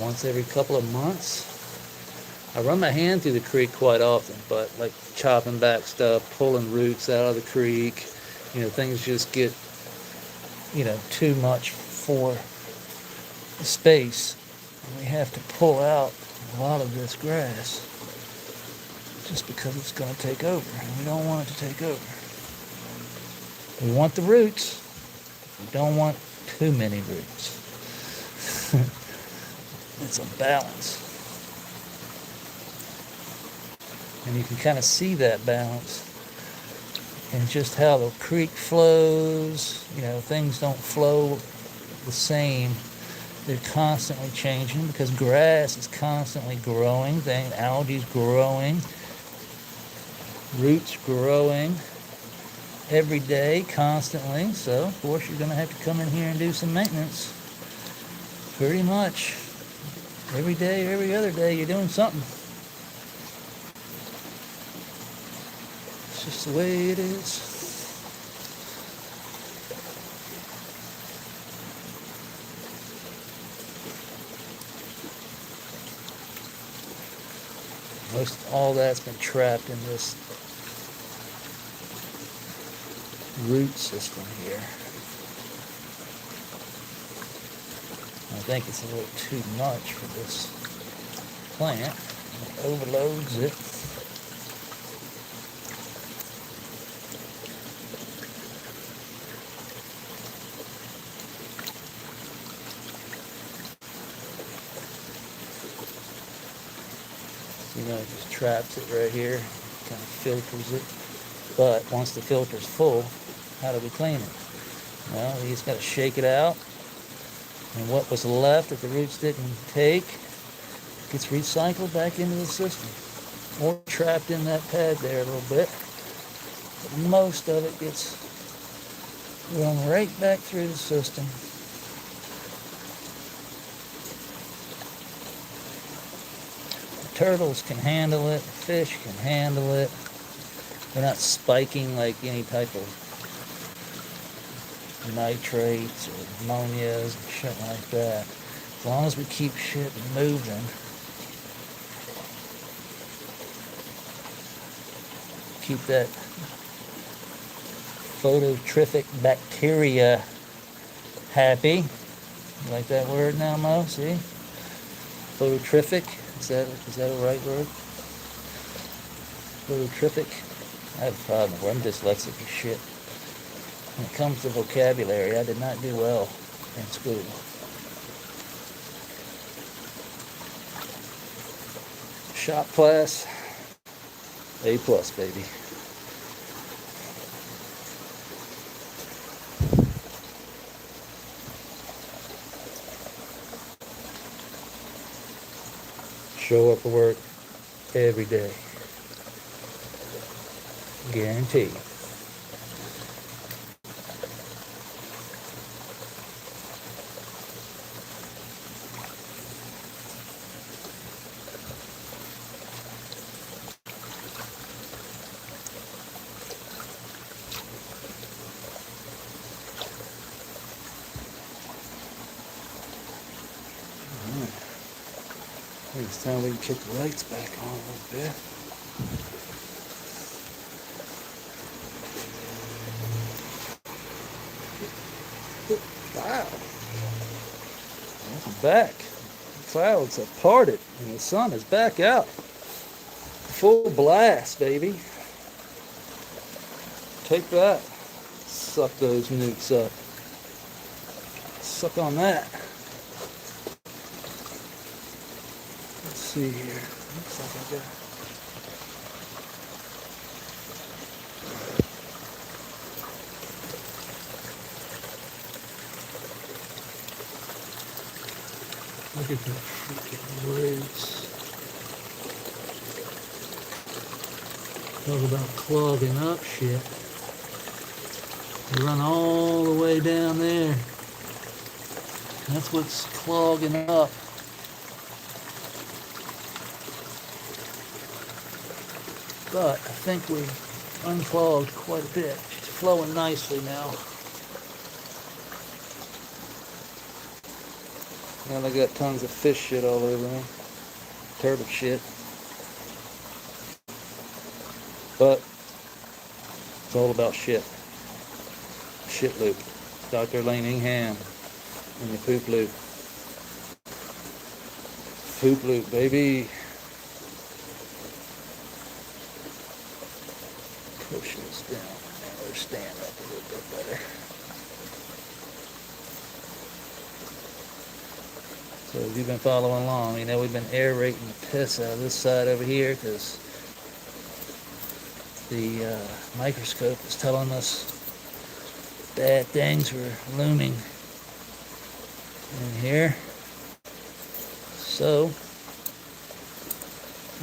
once every couple of months. I run my hand through the creek quite often, but like chopping back stuff, pulling roots out of the creek, you know, things just get, you know, too much for the space. And we have to pull out a lot of this grass just because it's going to take over, and we don't want it to take over. We want the roots. We don't want too many roots. It's a balance. And you can kind of see that balance and just how the creek flows. You know, things don't flow the same. They're constantly changing because grass is constantly growing, algae's growing, roots growing every day, constantly. So, of course, you're going to have to come in here and do some maintenance. Pretty much every day, every other day, you're doing something. It's just the way it is. Most all that's been trapped in this root system here. I think it's a little too much for this plant. It overloads it. You know, it just traps it right here, kind of filters it. But once the filter's full, how do we clean it? Well, we just got to shake it out. And what was left that the roots didn't take gets recycled back into the system. Or trapped in that pad there a little bit. But most of it gets run right back through the system. Turtles can handle it, fish can handle it. They're not spiking like any type of nitrates or ammonias and shit like that. As long as we keep shit moving, keep that phototrophic bacteria happy. You like that word now, Mo? See? Phototrophic. Is that a right word? Phototrophic. I have a problem where I'm dyslexic as shit. When it comes to vocabulary, I did not do well in school. Shop class, A+, baby. Show up for work every day. Guaranteed. I think it's time we can kick the lights back on a little bit. Wow. Welcome back. The clouds have parted and the sun is back out. Full blast, baby. Take that. Suck those nukes up. Suck on that. Let's see here. Looks like I got... Look at the freaking roots. Talk about clogging up shit. They run all the way down there. That's what's clogging up. But I think we unclogged quite a bit. It's flowing nicely now. Now they got tons of fish shit all over me. Turtle shit. But it's all about shit. Shit loop. Dr. Lane Ingham and the poop loop. Poop loop, baby. Push this down. Now they're stand up a little bit better. So if you've been following along, you know we've been aerating the piss out of this side over here because the microscope was telling us bad things were looming in here. So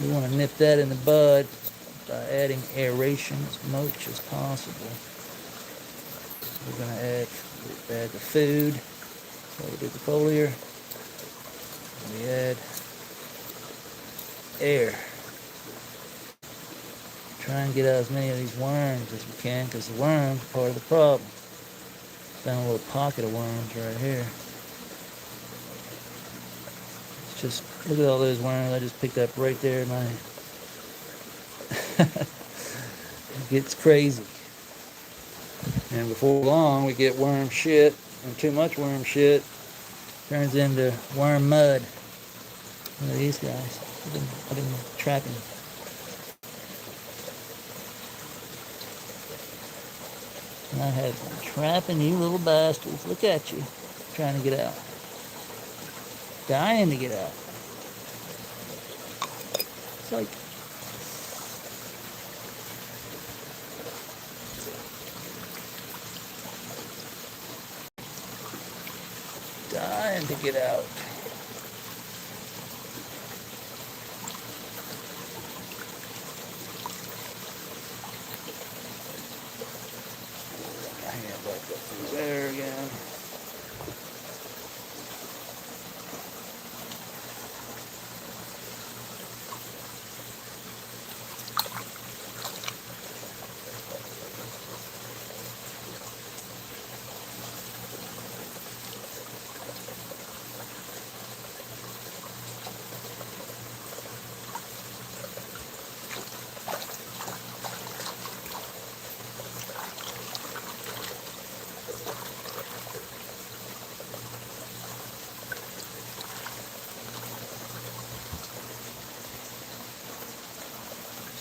we want to nip that in the bud by adding aeration as much as possible. We're going to add the food. So we did the foliar. We add air. Try and get out as many of these worms as we can, because the worms are part of the problem. Found a little pocket of worms right here. It's just, look at all those worms I just picked up right there in my... It gets crazy. And before long, we get worm shit, and too much worm shit turns into worm mud. Look at these guys. I've been trapping. And I have been trapping you little bastards. Look at you, trying to get out. Dying to get out. It's like... dying to get out. There again.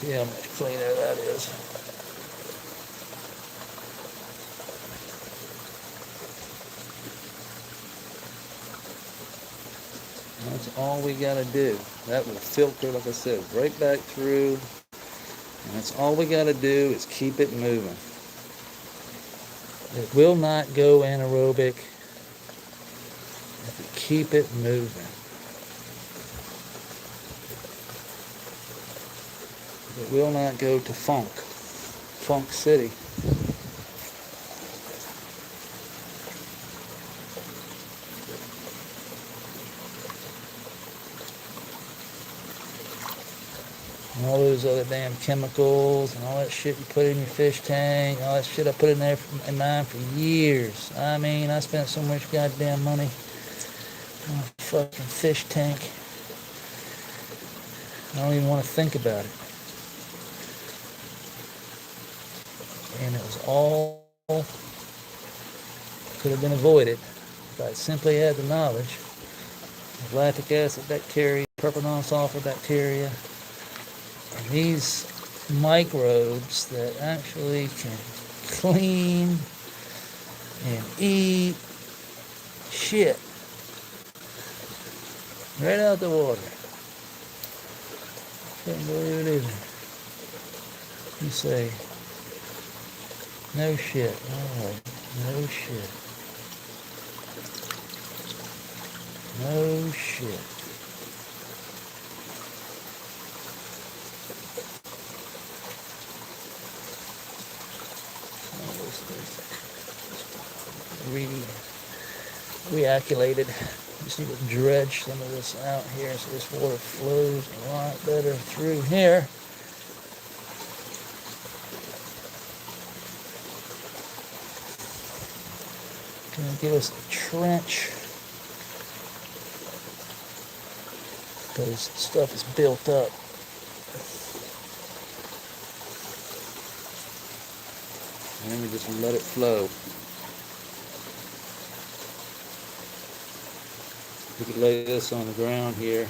See how much cleaner that is. That's all we gotta do. That will filter, like I said, right back through. And that's all we gotta do is keep it moving. It will not go anaerobic if we keep it moving. It will not go to Funk City. And all those other damn chemicals and all that shit you put in your fish tank, all that shit I put in there in mine for years. I mean, I spent so much goddamn money on a fucking fish tank. I don't even want to think about it. And it was all could have been avoided if I simply had the knowledge of lactic acid bacteria, propanol sulfur bacteria, and these microbes that actually can clean and eat shit right out the water. Can't believe it either. You say, no shit. Alright, no shit. No shit. Reacculated. Just need to dredge some of this out here so this water flows a lot better through here. Gonna give us a trench because stuff is built up. And then we just let it flow. We could lay this on the ground here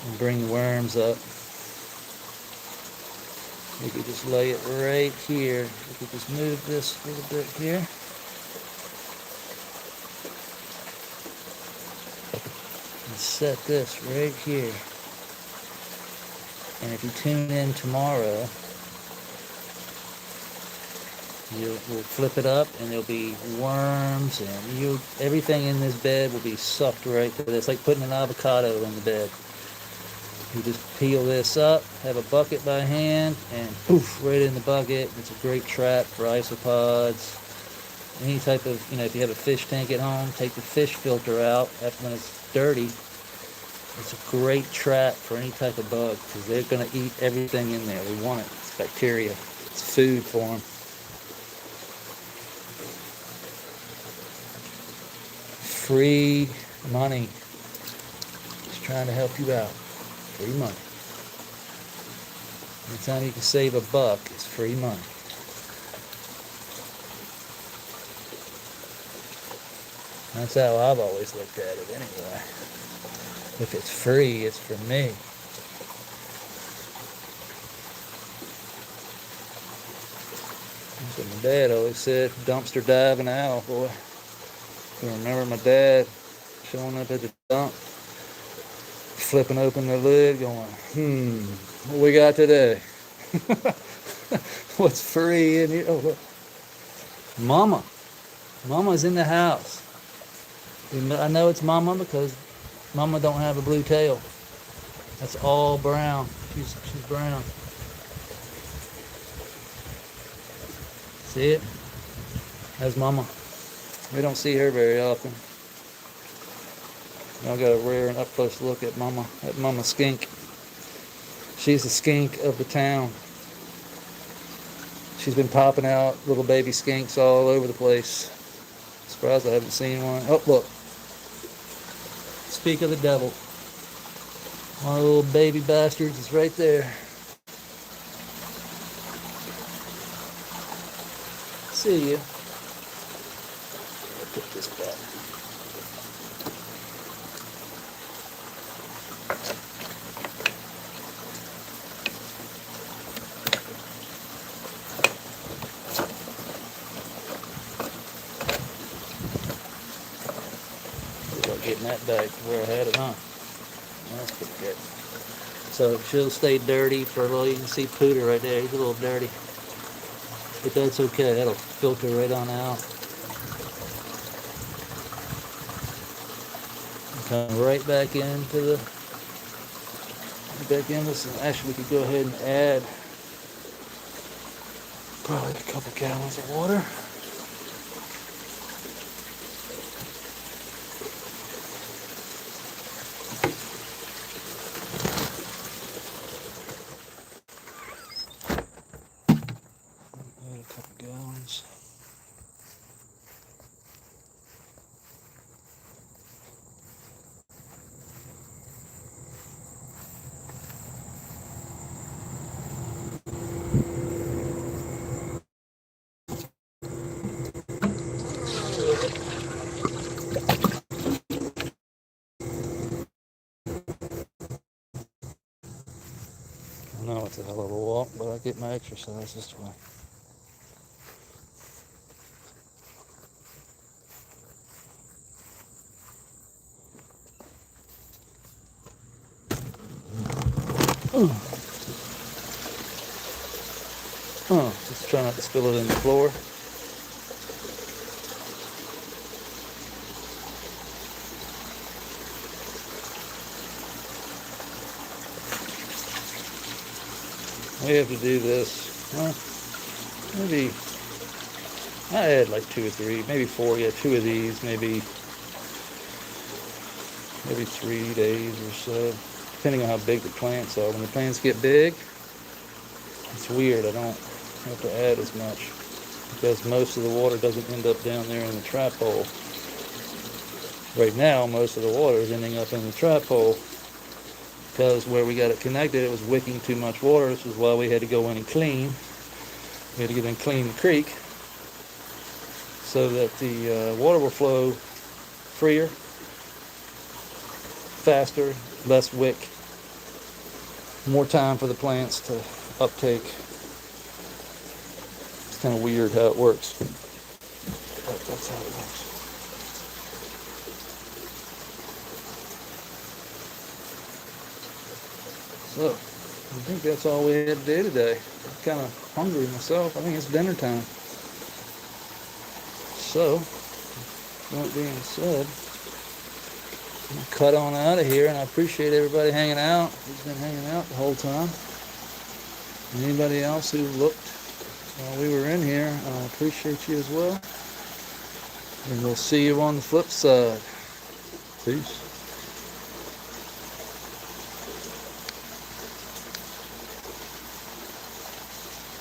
and bring the worms up. We could just lay it right here. We could just move this a little bit here. And set this right here. And if you tune in tomorrow, We'll flip it up, and there'll be worms, and everything in this bed will be sucked right to this. It's like putting an avocado in the bed. You just peel this up, have a bucket by hand, and poof, right in the bucket. It's a great trap for isopods. Any type of, if you have a fish tank at home, take the fish filter out after when it's dirty. It's a great trap for any type of bug because they're going to eat everything in there. They want it. It's bacteria. It's food for them. Free money. Just trying to help you out. Free money. Anytime you can save a buck, it's free money. That's how I've always looked at it anyway. If it's free, it's for me. That's what my dad always said, dumpster diving owl, boy. I remember my dad showing up at the dump, flipping open the lid, going, what we got today? What's free in here? Oh, look. Mama's in the house. I know it's Mama because Mama don't have a blue tail. That's all brown. She's brown. See it? That's Mama. We don't see her very often. I got a rare and up close look at Mama skink. She's the skink of the town. She's been popping out little baby skinks all over the place. Surprised I haven't seen one. Oh, look. Speak of the devil. One of the little baby bastards is right there. See ya. Put this back. Getting that back to where I had it, huh? That's pretty good. So she'll stay dirty for a little. You can see Pooter right there. He's a little dirty. But that's okay. That'll filter right on out. Come right back into this. Actually, we could go ahead and add probably a couple gallons of water. I know it's a hell of a walk, but I get my exercise this way. Just try not to spill it in the floor. We have to do this. Well, maybe I had like 2 or 3, maybe 4. Yeah, 2 of these, maybe 3 days or so, depending on how big the plants are. When the plants get big, it's weird. I don't have to add as much because most of the water doesn't end up down there in the trap hole. Right now, most of the water is ending up in the trap hole because where we got it connected, it was wicking too much water. This is why we had to go in and clean. We had to get in and clean the creek so that the water will flow freer, faster, less wick, more time for the plants to uptake. It's kind of weird how it works, but that's how it works. So, I think that's all we had to do today. I'm kind of hungry myself. I think it's dinner time. So, that being said, I'm gonna cut on out of here, and I appreciate everybody hanging out. Who's been hanging out the whole time. Anybody else who looked while we were in here, I appreciate you as well. And we'll see you on the flip side. Peace.